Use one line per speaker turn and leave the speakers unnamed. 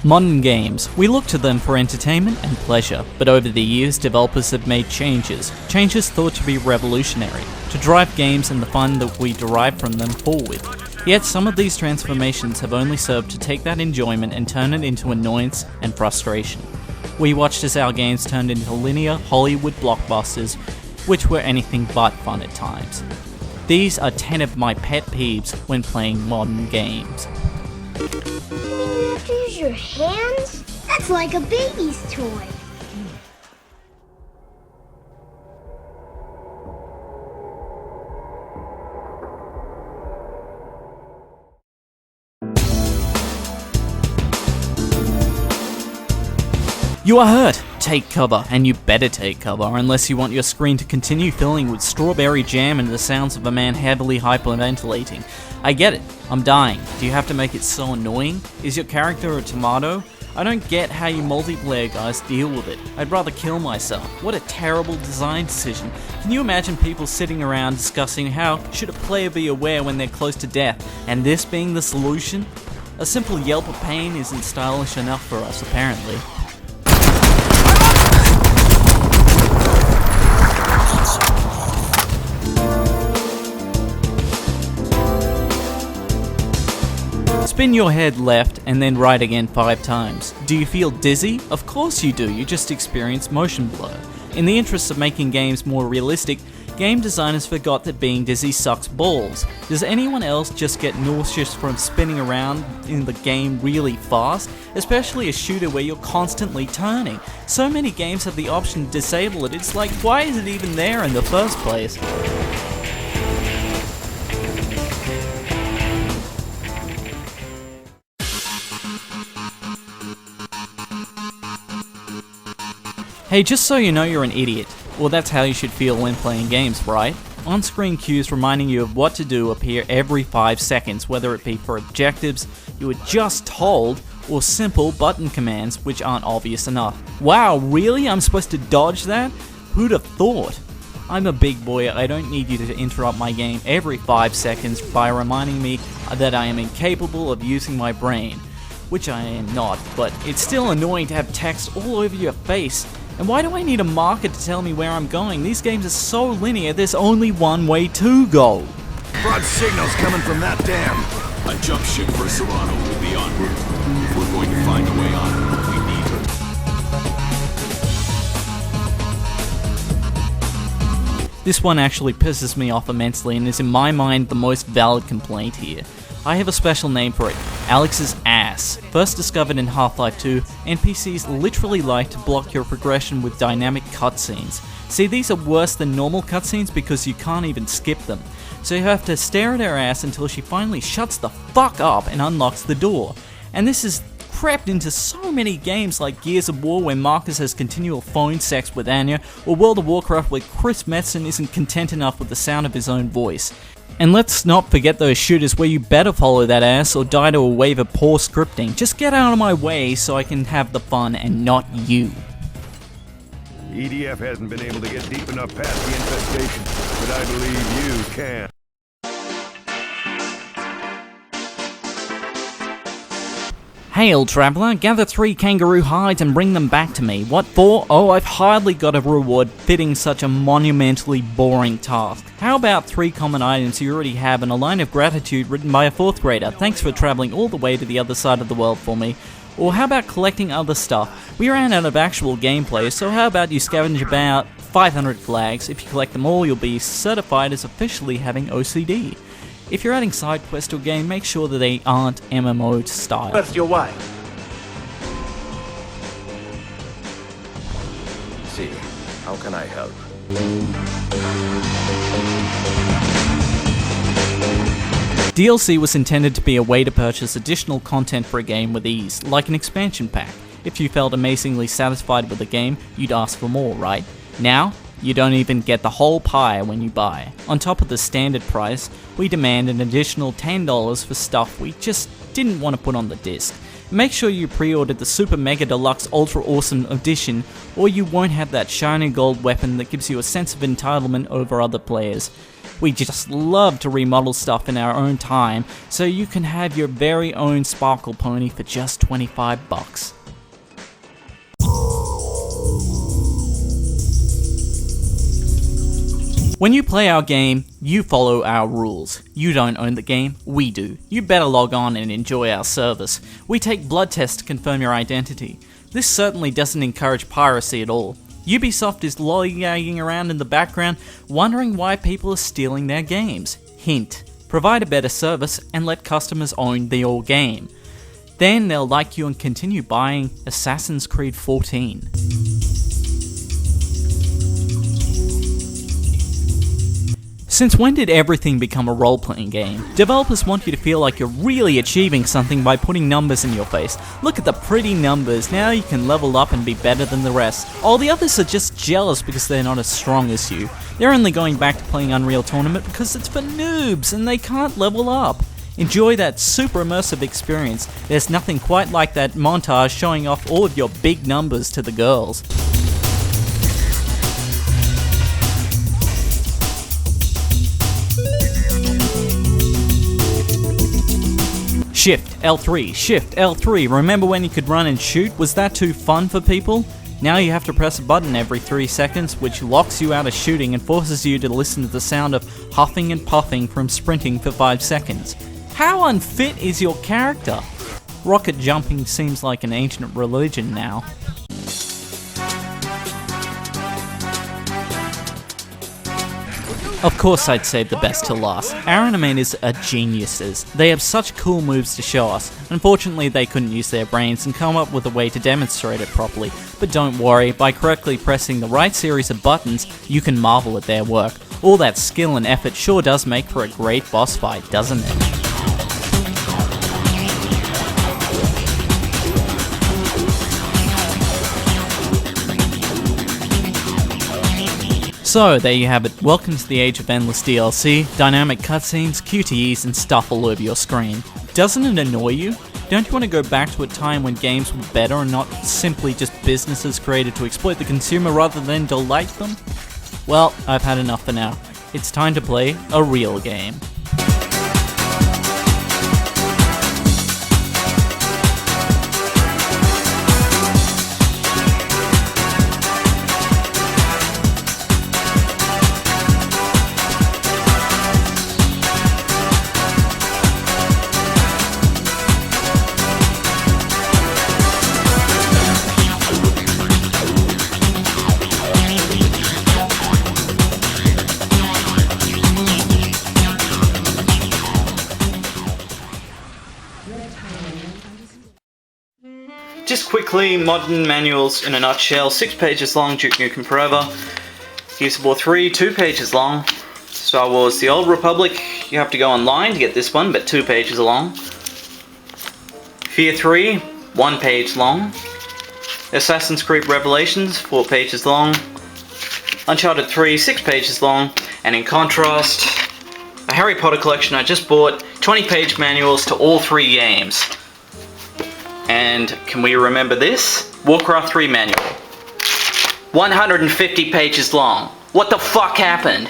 Modern games. We look to them for entertainment and pleasure, but over the years developers have made changes thought to be revolutionary, to drive games and the fun that we derive from them forward. Yet some of these transformations have only served to take that enjoyment and turn it into annoyance and frustration. We watched as our games turned into linear Hollywood blockbusters, which were anything but fun at times. These are 10 of my pet peeves when playing modern games.
You mean you have to use your hands? That's like a baby's toy.
You are hurt! Take cover, and you better take cover, unless you want your screen to continue filling with strawberry jam and the sounds of a man heavily hyperventilating. I get it, I'm dying. Do you have to make it so annoying? Is your character a tomato? I don't get how you multiplayer guys deal with it. I'd rather kill myself. What a terrible design decision. Can you imagine people sitting around discussing how should a player be aware when they're close to death, and this being the solution? A simple yelp of pain isn't stylish enough for us, apparently. Spin your head left and then right again 5 times. Do you feel dizzy? Of course you do, you just experience motion blur. In the interest of making games more realistic, game designers forgot that being dizzy sucks balls. Does anyone else just get nauseous from spinning around in the game really fast? Especially a shooter where you're constantly turning. So many games have the option to disable it, it's like, why is it even there in the first place? Hey, just so you know you're an idiot. Well, that's how you should feel when playing games, right? On-screen cues reminding you of what to do appear every 5 seconds, whether it be for objectives you were just told, or simple button commands which aren't obvious enough. Wow, really? I'm supposed to dodge that? Who'd have thought? I'm a big boy, I don't need you to interrupt my game every 5 seconds by reminding me that I am incapable of using my brain. Which I am not, but it's still annoying to have text all over your face. And why do I need a marker to tell me where I'm going? These games are so linear, there's only one way to go.
Broad signals coming from that dam.
A jump ship for Serrano will be en route. If we're going to find a way on, we need her.
This one actually pisses me off immensely and is in my mind the most valid complaint here. I have a special name for it, Alex's ass. First discovered in Half-Life 2, NPCs literally like to block your progression with dynamic cutscenes. See, these are worse than normal cutscenes because you can't even skip them. So you have to stare at her ass until she finally shuts the fuck up and unlocks the door. And this is crept into so many games like Gears of War where Marcus has continual phone sex with Anya, or World of Warcraft where Chris Metzen isn't content enough with the sound of his own voice. And let's not forget those shooters where you better follow that ass or die to a wave of poor scripting. Just get out of my way so I can have the fun and not you.
EDF hasn't been able to get deep enough past the infestation, but I believe you can.
Hail, traveller, gather 3 kangaroo hides and bring them back to me. What for? Oh, I've hardly got a reward fitting such a monumentally boring task. How about 3 common items you already have and a line of gratitude written by a 4th grader? Thanks for travelling all the way to the other side of the world for me. Or how about collecting other stuff? We ran out of actual gameplay, so how about you scavenge about 500 flags? If you collect them all, you'll be certified as officially having OCD. If you're adding side quests to a game, make sure that they aren't MMO style.
What's your wife?
See, how can I help?
DLC was intended to be a way to purchase additional content for a game with ease, like an expansion pack. If you felt amazingly satisfied with the game, you'd ask for more, right? Now, you don't even get the whole pie when you buy. On top of the standard price, we demand an additional $10 for stuff we just didn't want to put on the disc. Make sure you pre-ordered the Super Mega Deluxe Ultra Awesome Edition, or you won't have that shiny gold weapon that gives you a sense of entitlement over other players. We just love to remodel stuff in our own time, so you can have your very own sparkle pony for just 25 bucks. When you play our game, you follow our rules. You don't own the game, we do. You better log on and enjoy our service. We take blood tests to confirm your identity. This certainly doesn't encourage piracy at all. Ubisoft is lollygagging around in the background, wondering why people are stealing their games. Hint: provide a better service and let customers own your game. Then they'll like you and continue buying Assassin's Creed 14. Since when did everything become a role-playing game? Developers want you to feel like you're really achieving something by putting numbers in your face. Look at the pretty numbers, now you can level up and be better than the rest. All the others are just jealous because they're not as strong as you. They're only going back to playing Unreal Tournament because it's for noobs and they can't level up. Enjoy that super immersive experience. There's nothing quite like that montage showing off all of your big numbers to the girls. Shift L3, Shift L3. Remember when you could run and shoot? Was that too fun for people? Now you have to press a button every 3 seconds, which locks you out of shooting and forces you to listen to the sound of huffing and puffing from sprinting for 5 seconds. How unfit is your character? Rocket jumping seems like an ancient religion now. Of course I'd save the best till last. Our animators are geniuses. They have such cool moves to show us. Unfortunately they couldn't use their brains and come up with a way to demonstrate it properly. But don't worry, by correctly pressing the right series of buttons, you can marvel at their work. All that skill and effort sure does make for a great boss fight, doesn't it? So, there you have it. Welcome to the age of endless DLC, dynamic cutscenes, QTEs, and stuff all over your screen. Doesn't it annoy you? Don't you want to go back to a time when games were better and not simply just businesses created to exploit the consumer rather than delight them? Well, I've had enough for now. It's time to play a real game. Just quickly, modern manuals in a nutshell, 6 pages long, Duke Nukem Forever. Gears of War 3, 2 pages long. Star Wars The Old Republic, you have to go online to get this one, but 2 pages long. Fear 3, 1 page long. Assassin's Creed Revelations, 4 pages long. Uncharted 3, 6 pages long. And in contrast, a Harry Potter collection I just bought, 20-page manuals to all 3 games. And can we remember this? Warcraft 3 manual. 150 pages long. What the fuck happened?